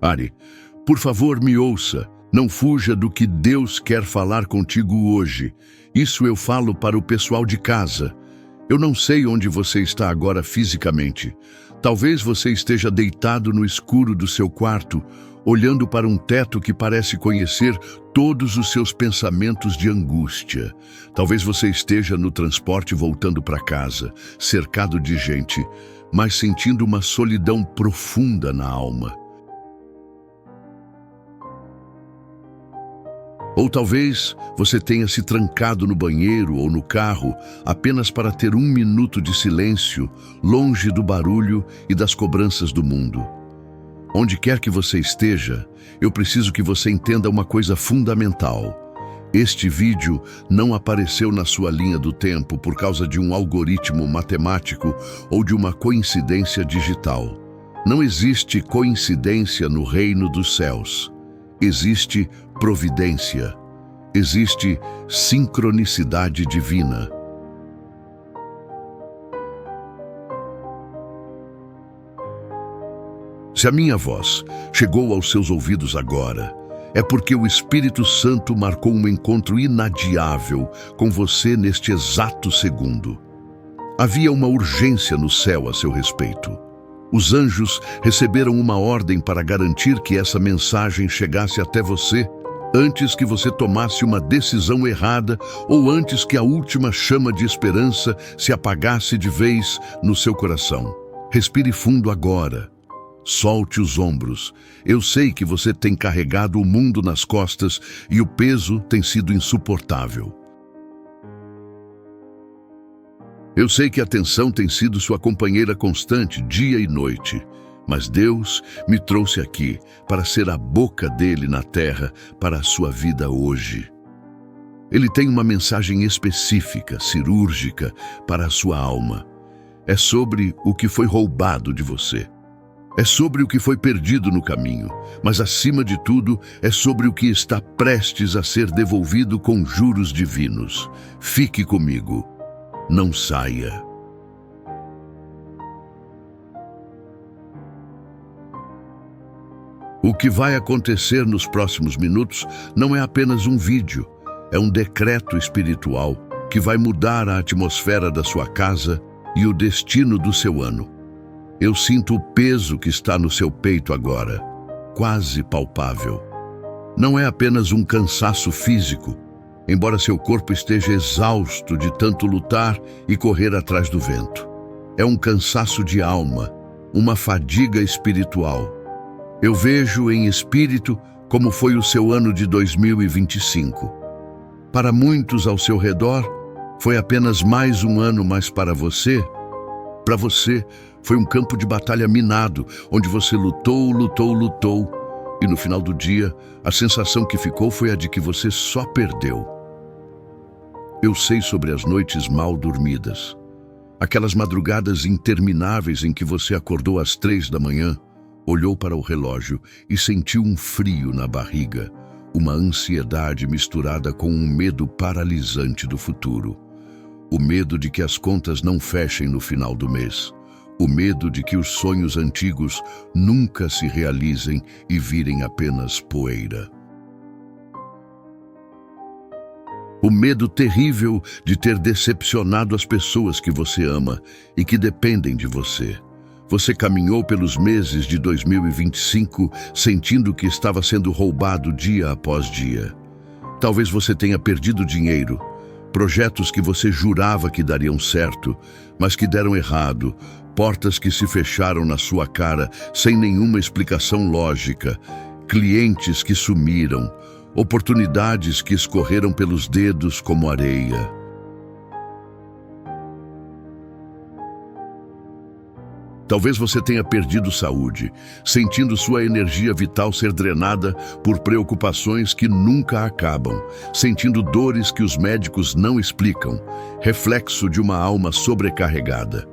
Ari, por favor, me ouça. Não fuja do que Deus quer falar contigo hoje. Isso eu falo para o pessoal de casa. Eu não sei onde você está agora fisicamente. Talvez você esteja deitado no escuro do seu quarto, olhando para um teto que parece conhecer todos os seus pensamentos de angústia. Talvez você esteja no transporte voltando para casa, cercado de gente, mas sentindo uma solidão profunda na alma. Ou talvez você tenha se trancado no banheiro ou no carro apenas para ter 1 minuto de silêncio, longe do barulho e das cobranças do mundo. Onde quer que você esteja, eu preciso que você entenda uma coisa fundamental. Este vídeo não apareceu na sua linha do tempo por causa de um algoritmo matemático ou de uma coincidência digital. Não existe coincidência no reino dos céus. Existe providência. Existe sincronicidade divina. Se a minha voz chegou aos seus ouvidos agora, é porque o Espírito Santo marcou um encontro inadiável com você neste exato segundo. Havia uma urgência no céu a seu respeito. Os anjos receberam uma ordem para garantir que essa mensagem chegasse até você antes que você tomasse uma decisão errada ou antes que a última chama de esperança se apagasse de vez no seu coração. Respire fundo agora. Solte os ombros. Eu sei que você tem carregado o mundo nas costas e o peso tem sido insuportável. Eu sei que a tensão tem sido sua companheira constante, dia e noite. Mas Deus me trouxe aqui para ser a boca dele na terra para a sua vida hoje. Ele tem uma mensagem específica, cirúrgica, para a sua alma. É sobre o que foi roubado de você. É sobre o que foi perdido no caminho, mas acima de tudo é sobre o que está prestes a ser devolvido com juros divinos. Fique comigo. Não saia. O que vai acontecer nos próximos minutos não é apenas um vídeo, é um decreto espiritual que vai mudar a atmosfera da sua casa e o destino do seu ano. Eu sinto o peso que está no seu peito agora, quase palpável. Não é apenas um cansaço físico, embora seu corpo esteja exausto de tanto lutar e correr atrás do vento. É um cansaço de alma, uma fadiga espiritual. Eu vejo em espírito como foi o seu ano de 2025. Para muitos ao seu redor, foi apenas mais um ano, mas para você foi um campo de batalha minado, onde você lutou, e no final do dia, a sensação que ficou foi a de que você só perdeu. Eu sei sobre as noites mal dormidas, aquelas madrugadas intermináveis em que você acordou às 3 da manhã, olhou para o relógio e sentiu um frio na barriga, uma ansiedade misturada com um medo paralisante do futuro. O medo de que as contas não fechem no final do mês. O medo de que os sonhos antigos nunca se realizem e virem apenas poeira. O medo terrível de ter decepcionado as pessoas que você ama e que dependem de você. Você caminhou pelos meses de 2025 sentindo que estava sendo roubado dia após dia. Talvez você tenha perdido dinheiro, projetos que você jurava que dariam certo, mas que deram errado, portas que se fecharam na sua cara sem nenhuma explicação lógica, clientes que sumiram, oportunidades que escorreram pelos dedos como areia. Talvez você tenha perdido saúde, sentindo sua energia vital ser drenada por preocupações que nunca acabam, sentindo dores que os médicos não explicam, reflexo de uma alma sobrecarregada.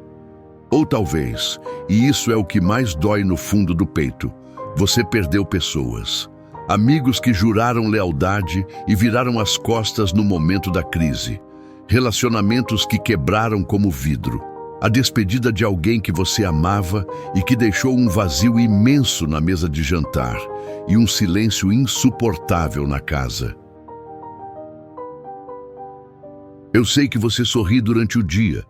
Ou talvez, e isso é o que mais dói no fundo do peito, você perdeu pessoas. Amigos que juraram lealdade e viraram as costas no momento da crise. Relacionamentos que quebraram como vidro. A despedida de alguém que você amava e que deixou um vazio imenso na mesa de jantar e um silêncio insuportável na casa. Eu sei que você sorri durante o dia.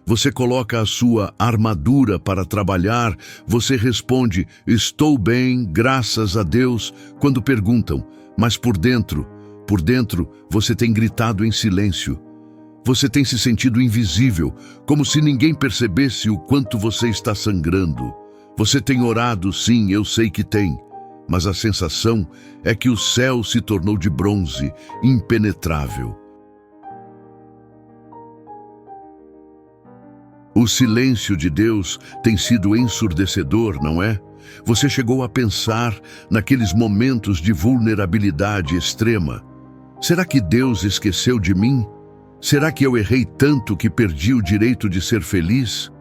Você coloca a sua armadura para trabalhar. Você responde, estou bem, graças a Deus, quando perguntam. Mas por dentro, você tem gritado em silêncio. Você tem se sentido invisível, como se ninguém percebesse o quanto você está sangrando. Você tem orado, sim, eu sei que tem. Mas a sensação é que o céu se tornou de bronze, impenetrável. O silêncio de Deus tem sido ensurdecedor, não é? Você chegou a pensar naqueles momentos de vulnerabilidade extrema. Será que Deus esqueceu de mim? Será que eu errei tanto que perdi o direito de ser feliz?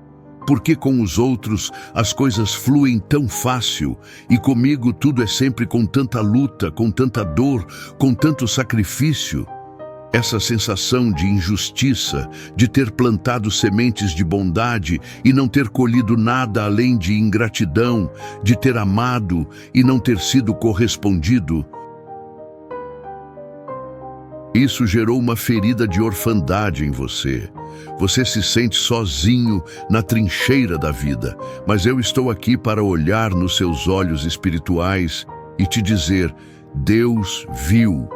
Por que com os outros as coisas fluem tão fácil e comigo tudo é sempre com tanta luta, com tanta dor, com tanto sacrifício? Essa sensação de injustiça, de ter plantado sementes de bondade e não ter colhido nada além de ingratidão, de ter amado e não ter sido correspondido. Isso gerou uma ferida de orfandade em você. Você se sente sozinho na trincheira da vida, mas eu estou aqui para olhar nos seus olhos espirituais e te dizer, Deus viu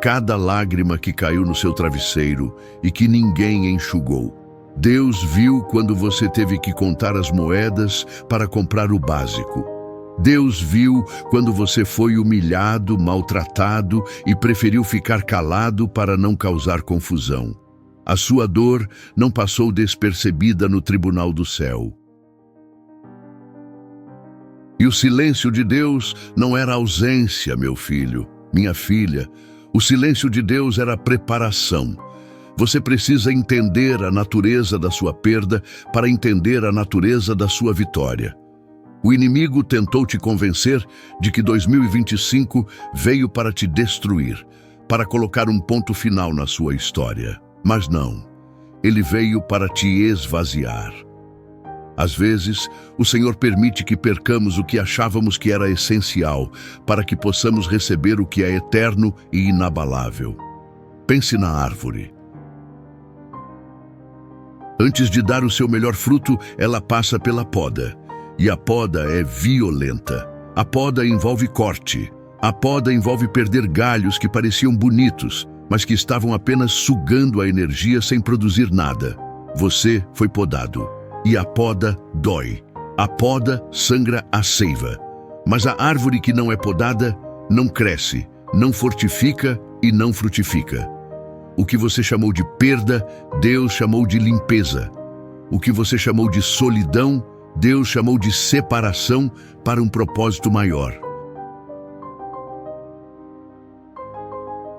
cada lágrima que caiu no seu travesseiro e que ninguém enxugou. Deus viu quando você teve que contar as moedas para comprar o básico. Deus viu quando você foi humilhado, maltratado e preferiu ficar calado para não causar confusão. A sua dor não passou despercebida no tribunal do céu. E o silêncio de Deus não era ausência, meu filho, minha filha. O silêncio de Deus era preparação. Você precisa entender a natureza da sua perda para entender a natureza da sua vitória. O inimigo tentou te convencer de que 2025 veio para te destruir, para colocar um ponto final na sua história. Mas não, ele veio para te esvaziar. Às vezes, o Senhor permite que percamos o que achávamos que era essencial, para que possamos receber o que é eterno e inabalável. Pense na árvore. Antes de dar o seu melhor fruto, ela passa pela poda. E a poda é violenta. A poda envolve corte. A poda envolve perder galhos que pareciam bonitos, mas que estavam apenas sugando a energia sem produzir nada. Você foi podado. E a poda dói. A poda sangra a seiva. Mas a árvore que não é podada não cresce, não fortifica e não frutifica. O que você chamou de perda, Deus chamou de limpeza. O que você chamou de solidão, Deus chamou de separação para um propósito maior.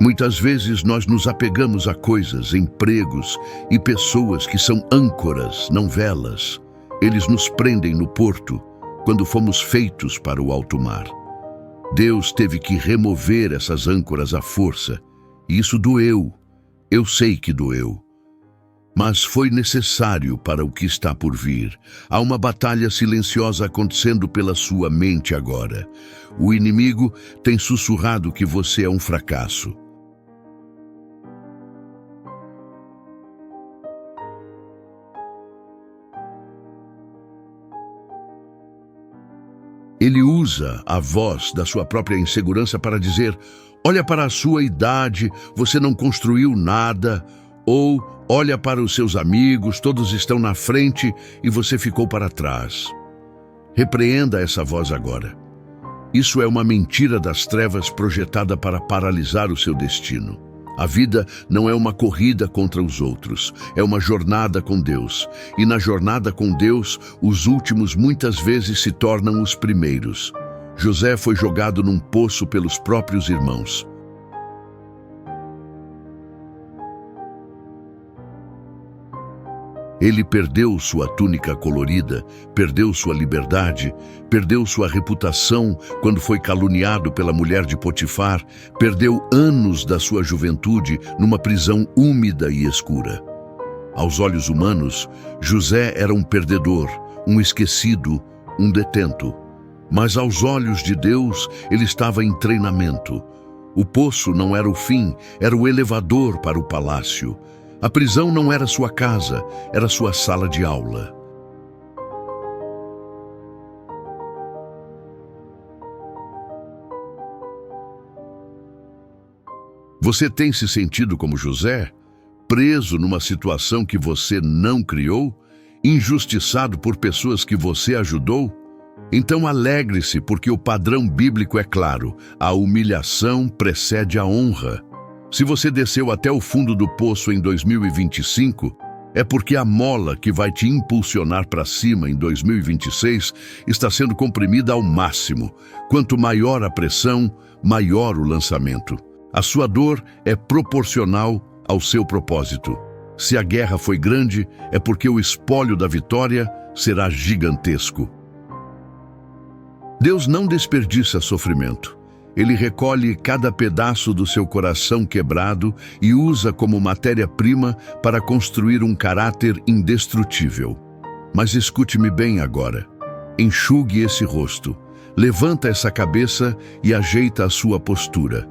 Muitas vezes nós nos apegamos a coisas, empregos e pessoas que são âncoras, não velas. Eles nos prendem no porto, quando fomos feitos para o alto mar. Deus teve que remover essas âncoras à força, e isso doeu. Eu sei que doeu. Mas foi necessário para o que está por vir. Há uma batalha silenciosa acontecendo pela sua mente agora. O inimigo tem sussurrado que você é um fracasso. Ele usa a voz da sua própria insegurança para dizer, olha para a sua idade, você não construiu nada, ou olha para os seus amigos, todos estão na frente e você ficou para trás. Repreenda essa voz agora. Isso é uma mentira das trevas projetada para paralisar o seu destino. A vida não é uma corrida contra os outros, é uma jornada com Deus. E na jornada com Deus, os últimos muitas vezes se tornam os primeiros. José foi jogado num poço pelos próprios irmãos. Ele perdeu sua túnica colorida, perdeu sua liberdade, perdeu sua reputação quando foi caluniado pela mulher de Potifar, perdeu anos da sua juventude numa prisão úmida e escura. Aos olhos humanos, José era um perdedor, um esquecido, um detento. Mas aos olhos de Deus, ele estava em treinamento. O poço não era o fim, era o elevador para o palácio. A prisão não era sua casa, era sua sala de aula. Você tem se sentido como José? Preso numa situação que você não criou? Injustiçado por pessoas que você ajudou? Então alegre-se, porque o padrão bíblico é claro: a humilhação precede a honra. Se você desceu até o fundo do poço em 2025, é porque a mola que vai te impulsionar para cima em 2026 está sendo comprimida ao máximo. Quanto maior a pressão, maior o lançamento. A sua dor é proporcional ao seu propósito. Se a guerra foi grande, é porque o espólio da vitória será gigantesco. Deus não desperdiça sofrimento. Ele recolhe cada pedaço do seu coração quebrado e usa como matéria-prima para construir um caráter indestrutível. Mas escute-me bem agora. Enxugue esse rosto, levanta essa cabeça e ajeita a sua postura.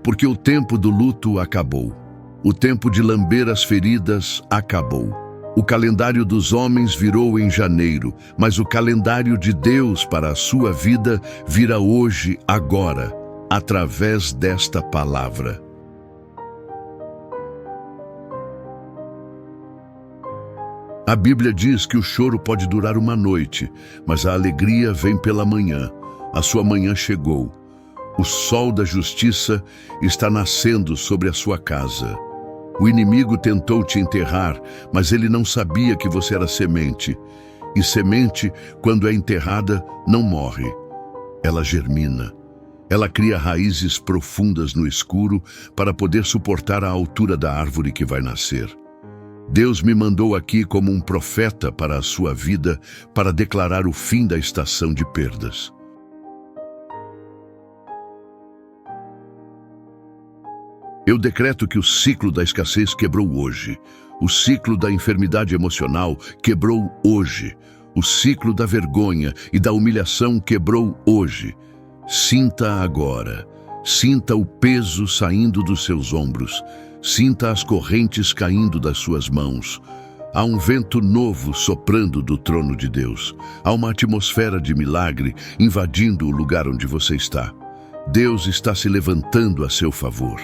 Porque o tempo do luto acabou. O tempo de lamber as feridas acabou. O calendário dos homens virou em janeiro, mas o calendário de Deus para a sua vida vira hoje, agora, através desta palavra. A Bíblia diz que o choro pode durar uma noite, mas a alegria vem pela manhã. A sua manhã chegou. O sol da justiça está nascendo sobre a sua casa. O inimigo tentou te enterrar, mas ele não sabia que você era semente. E semente, quando é enterrada, não morre. Ela germina. Ela cria raízes profundas no escuro para poder suportar a altura da árvore que vai nascer. Deus me mandou aqui como um profeta para a sua vida, para declarar o fim da estação de perdas. Eu decreto que o ciclo da escassez quebrou hoje. O ciclo da enfermidade emocional quebrou hoje. O ciclo da vergonha e da humilhação quebrou hoje. Sinta agora. Sinta o peso saindo dos seus ombros. Sinta as correntes caindo das suas mãos. Há um vento novo soprando do trono de Deus. Há uma atmosfera de milagre invadindo o lugar onde você está. Deus está se levantando a seu favor.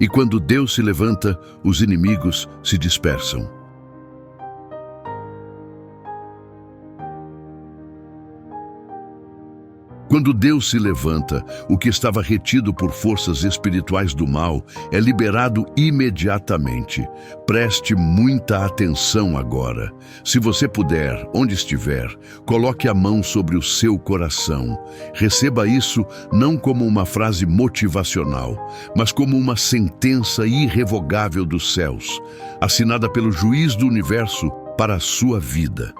E quando Deus se levanta, os inimigos se dispersam. Quando Deus se levanta, o que estava retido por forças espirituais do mal é liberado imediatamente. Preste muita atenção agora. Se você puder, onde estiver, coloque a mão sobre o seu coração. Receba isso não como uma frase motivacional, mas como uma sentença irrevogável dos céus, assinada pelo juiz do universo para a sua vida.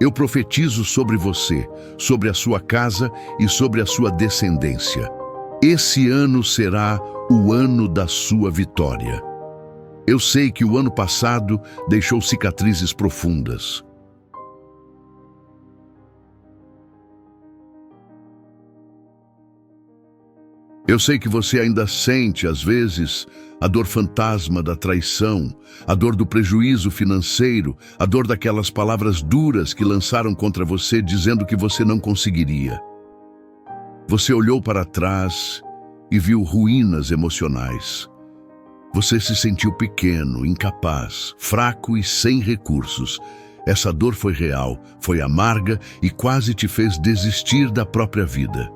Eu profetizo sobre você, sobre a sua casa e sobre a sua descendência. Esse ano será o ano da sua vitória. Eu sei que o ano passado deixou cicatrizes profundas. Eu sei que você ainda sente, às vezes, a dor fantasma da traição, a dor do prejuízo financeiro, a dor daquelas palavras duras que lançaram contra você dizendo que você não conseguiria. Você olhou para trás e viu ruínas emocionais. Você se sentiu pequeno, incapaz, fraco e sem recursos. Essa dor foi real, foi amarga e quase te fez desistir da própria vida.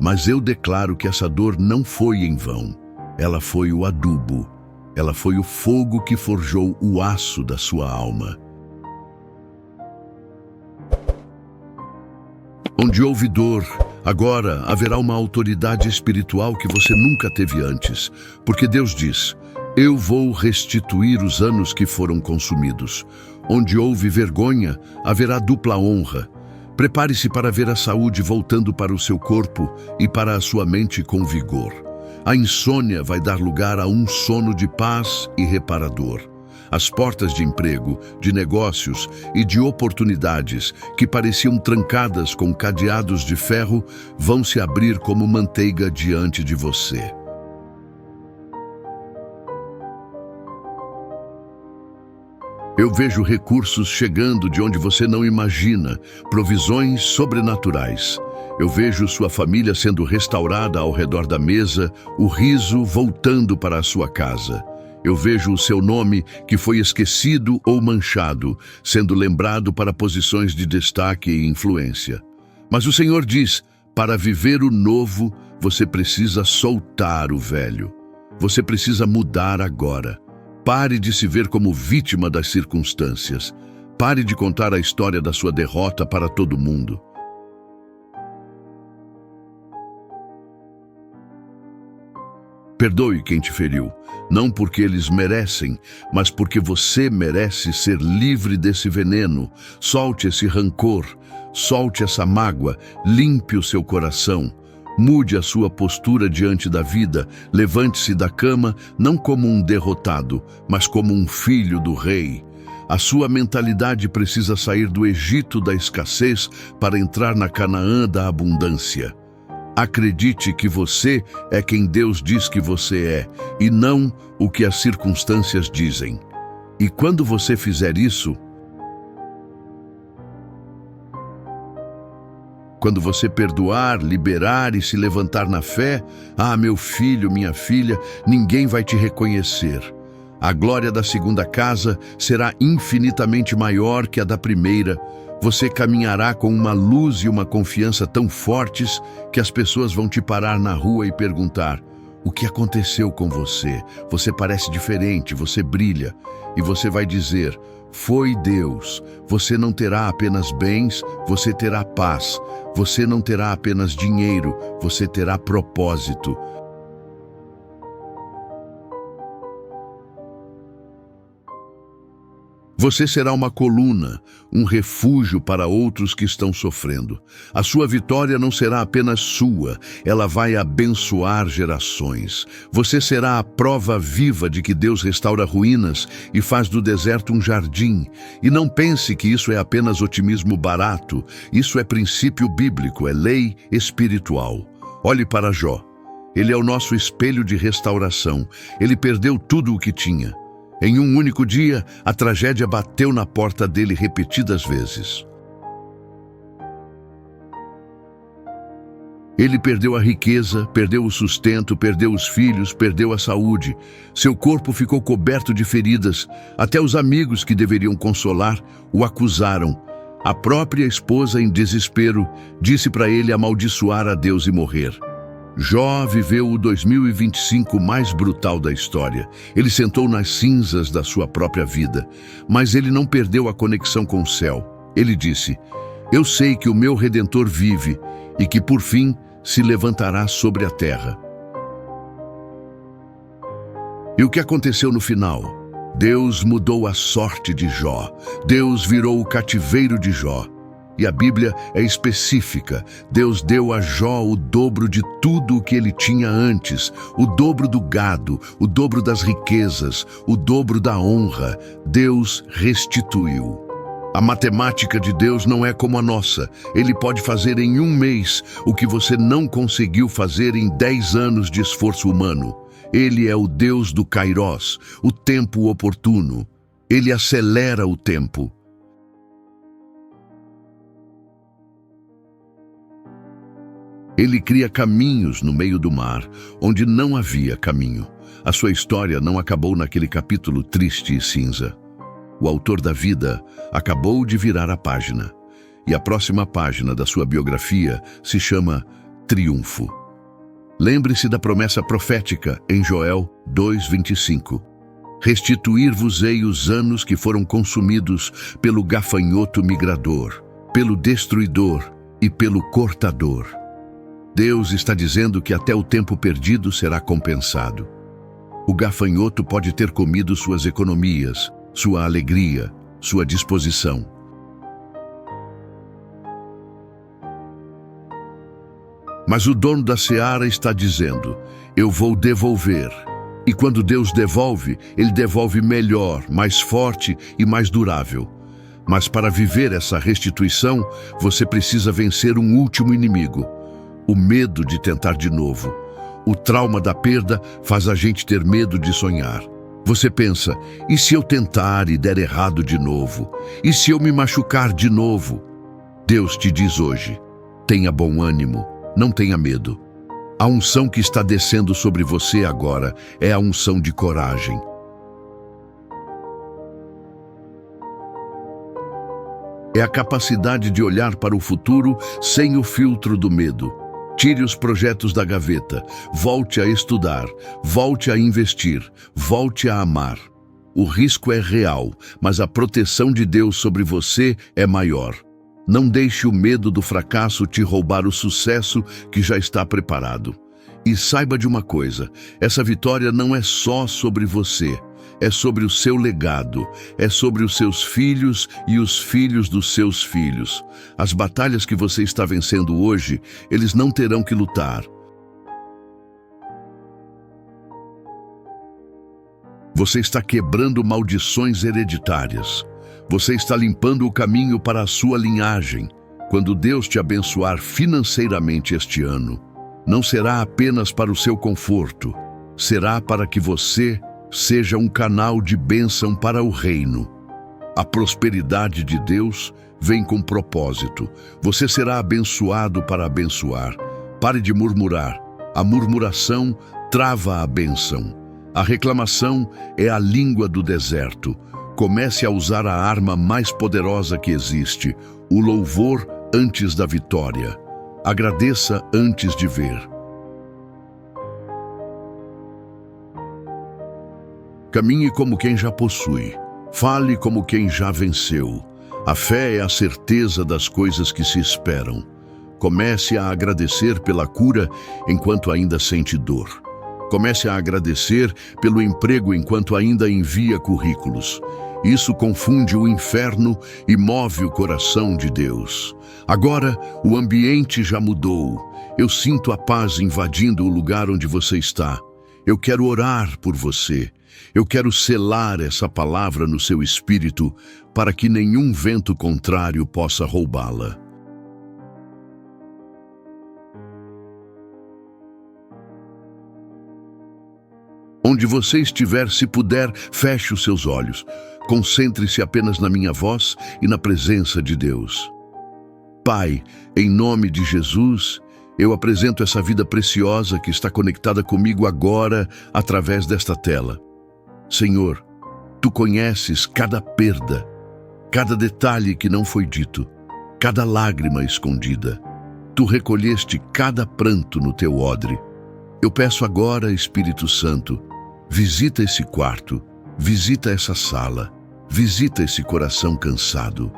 Mas eu declaro que essa dor não foi em vão. Ela foi o adubo. Ela foi o fogo que forjou o aço da sua alma. Onde houve dor, agora haverá uma autoridade espiritual que você nunca teve antes. Porque Deus diz: eu vou restituir os anos que foram consumidos. Onde houve vergonha, haverá dupla honra. Prepare-se para ver a saúde voltando para o seu corpo e para a sua mente com vigor. A insônia vai dar lugar a um sono de paz e reparador. As portas de emprego, de negócios e de oportunidades que pareciam trancadas com cadeados de ferro vão se abrir como manteiga diante de você. Eu vejo recursos chegando de onde você não imagina, provisões sobrenaturais. Eu vejo sua família sendo restaurada ao redor da mesa, o riso voltando para a sua casa. Eu vejo o seu nome, que foi esquecido ou manchado, sendo lembrado para posições de destaque e influência. Mas o Senhor diz, para viver o novo, você precisa soltar o velho. Você precisa mudar agora. Pare de se ver como vítima das circunstâncias. Pare de contar a história da sua derrota para todo mundo. Perdoe quem te feriu, não porque eles merecem, mas porque você merece ser livre desse veneno. Solte esse rancor, solte essa mágoa, limpe o seu coração. Mude a sua postura diante da vida, levante-se da cama não como um derrotado, mas como um filho do rei. A sua mentalidade precisa sair do Egito da escassez para entrar na Canaã da abundância. Acredite que você é quem Deus diz que você é, e não o que as circunstâncias dizem. E quando você fizer isso, quando você perdoar, liberar e se levantar na fé, meu filho, minha filha, ninguém vai te reconhecer. A glória da segunda casa será infinitamente maior que a da primeira. Você caminhará com uma luz e uma confiança tão fortes que as pessoas vão te parar na rua e perguntar: o que aconteceu com você? Você parece diferente, você brilha. E você vai dizer: foi Deus. Você não terá apenas bens, você terá paz. Você não terá apenas dinheiro, você terá propósito. Você será uma coluna, um refúgio para outros que estão sofrendo. A sua vitória não será apenas sua, ela vai abençoar gerações. Você será a prova viva de que Deus restaura ruínas e faz do deserto um jardim. E não pense que isso é apenas otimismo barato. Isso é princípio bíblico, é lei espiritual. Olhe para Jó. Ele é o nosso espelho de restauração. Ele perdeu tudo o que tinha. Em um único dia, a tragédia bateu na porta dele repetidas vezes. Ele perdeu a riqueza, perdeu o sustento, perdeu os filhos, perdeu a saúde. Seu corpo ficou coberto de feridas. Até os amigos que deveriam consolar o acusaram. A própria esposa, em desespero, disse para ele amaldiçoar a Deus e morrer. Jó viveu o 2025 mais brutal da história. Ele sentou nas cinzas da sua própria vida, mas ele não perdeu a conexão com o céu. Ele disse: eu sei que o meu Redentor vive e que por fim se levantará sobre a terra. E o que aconteceu no final? Deus mudou a sorte de Jó. Deus virou o cativeiro de Jó. E a Bíblia é específica. Deus deu a Jó o dobro de tudo o que ele tinha antes, o dobro do gado, o dobro das riquezas, o dobro da honra. Deus restituiu. A matemática de Deus não é como a nossa. Ele pode fazer em um mês o que você não conseguiu fazer em 10 anos de esforço humano. Ele é o Deus do Kairós, o tempo oportuno. Ele acelera o tempo. Ele cria caminhos no meio do mar, onde não havia caminho. A sua história não acabou naquele capítulo triste e cinza. O autor da vida acabou de virar a página. E a próxima página da sua biografia se chama Triunfo. Lembre-se da promessa profética em Joel 2:25. Restituir-vos-ei os anos que foram consumidos pelo gafanhoto migrador, pelo destruidor e pelo cortador. Deus está dizendo que até o tempo perdido será compensado. O gafanhoto pode ter comido suas economias, sua alegria, sua disposição. Mas o dono da seara está dizendo: eu vou devolver, E quando Deus devolve, Ele devolve melhor, mais forte e mais durável. Mas para viver essa restituição, você precisa vencer um último inimigo: o medo de tentar de novo. O trauma da perda faz a gente ter medo de sonhar. Você pensa, e se eu tentar e der errado de novo? E se eu me machucar de novo? Deus te diz hoje: tenha bom ânimo, não tenha medo. A unção que está descendo sobre você agora é a unção de coragem. É a capacidade de olhar para o futuro sem o filtro do medo. Tire os projetos da gaveta, volte a estudar, volte a investir, volte a amar. O risco é real, mas a proteção de Deus sobre você é maior. Não deixe o medo do fracasso te roubar o sucesso que já está preparado. E saiba de uma coisa: essa vitória não é só sobre você. É sobre o seu legado, é sobre os seus filhos e os filhos dos seus filhos. As batalhas que você está vencendo hoje, eles não terão que lutar. Você está quebrando maldições hereditárias. Você está limpando o caminho para a sua linhagem. Quando Deus te abençoar financeiramente este ano, não será apenas para o seu conforto, será para que você seja um canal de bênção para o reino. A prosperidade de Deus vem com propósito. Você será abençoado para abençoar. Pare de murmurar. A murmuração trava a bênção. A reclamação é a língua do deserto. Comece a usar a arma mais poderosa que existe, o louvor antes da vitória. Agradeça antes de ver. Caminhe como quem já possui. Fale como quem já venceu. A fé é a certeza das coisas que se esperam. Comece a agradecer pela cura enquanto ainda sente dor. Comece a agradecer pelo emprego enquanto ainda envia currículos. Isso confunde o inferno e move o coração de Deus. Agora, o ambiente já mudou. Eu sinto a paz invadindo o lugar onde você está. Eu quero orar por você. Eu quero selar essa palavra no seu espírito para que nenhum vento contrário possa roubá-la. Onde você estiver, se puder, feche os seus olhos. Concentre-se apenas na minha voz e na presença de Deus. Pai, em nome de Jesus, eu apresento essa vida preciosa que está conectada comigo agora através desta tela. Senhor, Tu conheces cada perda, cada detalhe que não foi dito, cada lágrima escondida. Tu recolheste cada pranto no Teu odre. Eu peço agora, Espírito Santo, visita esse quarto, visita essa sala, visita esse coração cansado.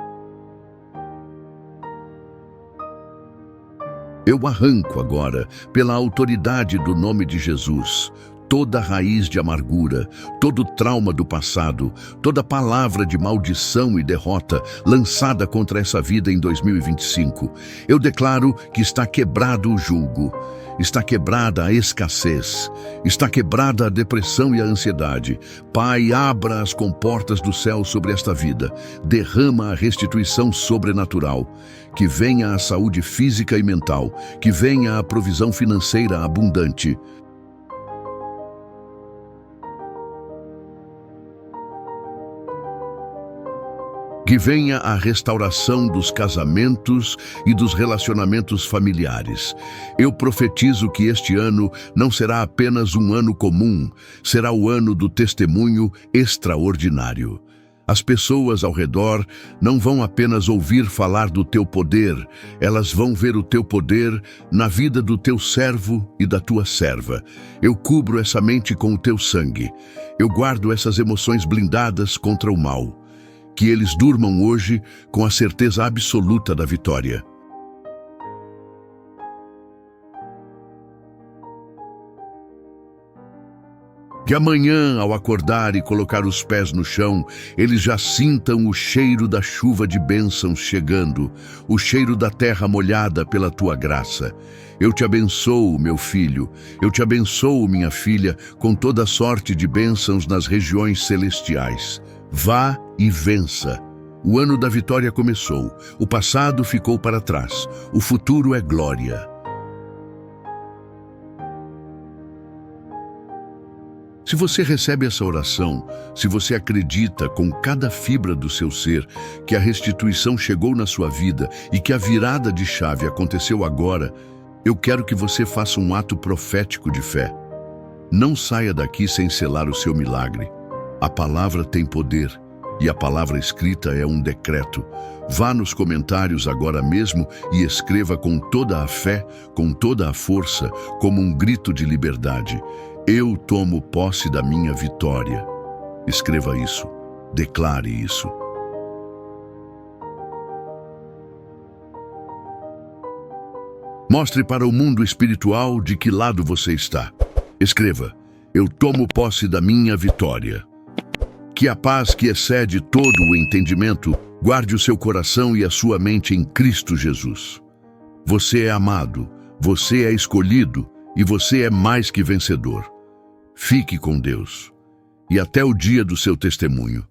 Eu arranco agora, pela autoridade do nome de Jesus, toda raiz de amargura, todo trauma do passado, toda palavra de maldição e derrota lançada contra essa vida em 2025. Eu declaro que está quebrado o jugo, está quebrada a escassez, está quebrada a depressão e a ansiedade. Pai, abra as comportas do céu sobre esta vida, derrama a restituição sobrenatural. Que venha a saúde física e mental, que venha a provisão financeira abundante. Que venha a restauração dos casamentos e dos relacionamentos familiares. Eu profetizo que este ano não será apenas um ano comum, será o ano do testemunho extraordinário. As pessoas ao redor não vão apenas ouvir falar do teu poder, elas vão ver o teu poder na vida do teu servo e da tua serva. Eu cubro essa mente com o teu sangue. Eu guardo essas emoções blindadas contra o mal. Que eles durmam hoje com a certeza absoluta da vitória. Que amanhã, ao acordar e colocar os pés no chão, eles já sintam o cheiro da chuva de bênçãos chegando, o cheiro da terra molhada pela tua graça. Eu te abençoo, meu filho, eu te abençoo, minha filha, com toda sorte de bênçãos nas regiões celestiais. Vá e vença. O ano da vitória começou, o passado ficou para trás, o futuro é glória. Se você recebe essa oração, se você acredita com cada fibra do seu ser que a restituição chegou na sua vida e que a virada de chave aconteceu agora, eu quero que você faça um ato profético de fé. Não saia daqui sem selar o seu milagre. A palavra tem poder e a palavra escrita é um decreto. Vá nos comentários agora mesmo e escreva com toda a fé, com toda a força, como um grito de liberdade. Eu tomo posse da minha vitória. Escreva isso. Declare isso. Mostre para o mundo espiritual de que lado você está. Escreva: eu tomo posse da minha vitória. Que a paz que excede todo o entendimento guarde o seu coração e a sua mente em Cristo Jesus. Você é amado, você é escolhido e você é mais que vencedor. Fique com Deus. E até o dia do seu testemunho.